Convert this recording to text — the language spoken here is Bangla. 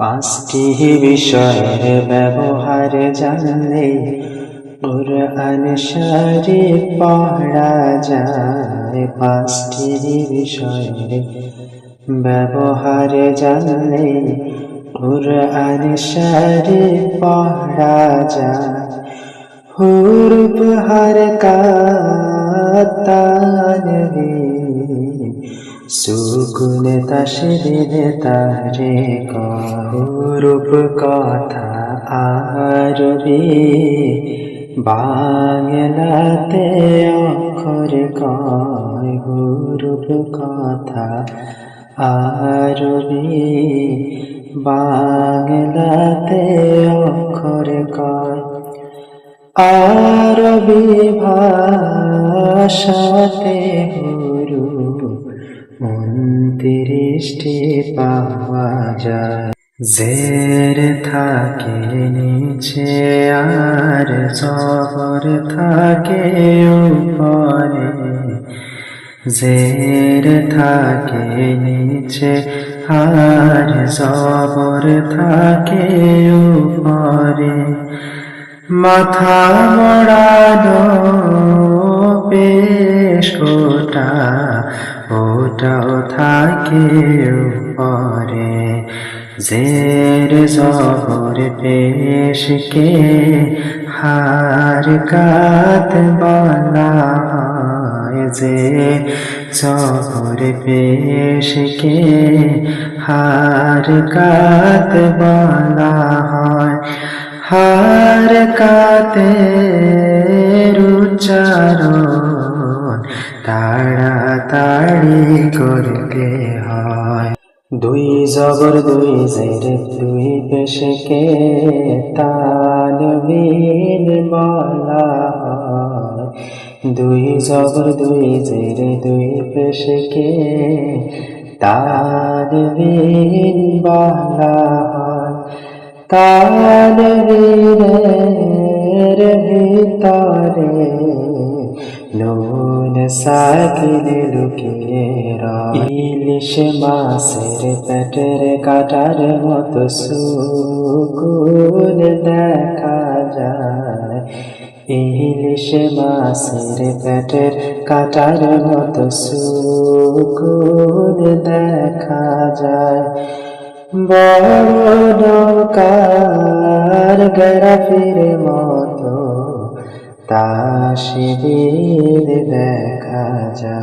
পাঁচটি বিষয়ের ব্যবহার জানলে কুরআন শরীফ পড়া যায়। পাঁচটি বিষয়ের ব্যবহার জানলে কুরআন শরীফ পড়া যায়। হুরুফ হরকাত তানবীন সুকুন তাশদীদ তাহরিক। হুরুফ কথা আরবি বাংলাতে অক্ষর কয়। হুরুফ কথা আরবি বাংলাতে অক্ষর কয়। আরবি ভাষাতে হুরুফ 29টি পাওয়া যায়। জের থাকে নিচে আর জবর থাকে উপরে। জের থাকে নিচে আর জবর থাকে উপরে। মাথা মোড়ানো পেশ ওটাও থাকে উপরে। জের জবর পেশকে হারকাত বলা হয়। জের জবর পেশকে হারকাত বলা হয়। হারকাতের উচ্চারণ তাড়াতাড়ি করতে হয়। দুই জবর দুই জের দুই পেশকে তানবীন বলা হয়। দুই জবর দুই জের দুই পেশকে তানবীন বলা হয়। তানবীনের ভিতরে নুন সাকিন লুকিয়ে রয়। ইলিশ মাছের পেটের কাটার মতো সুকুন দেখা যায়। ইলিশ মাছের পেটের কাটার মতো সুকুন দেখা যায়। বড় নৌকার গরাফির মতো তাসবির দেখা যায়।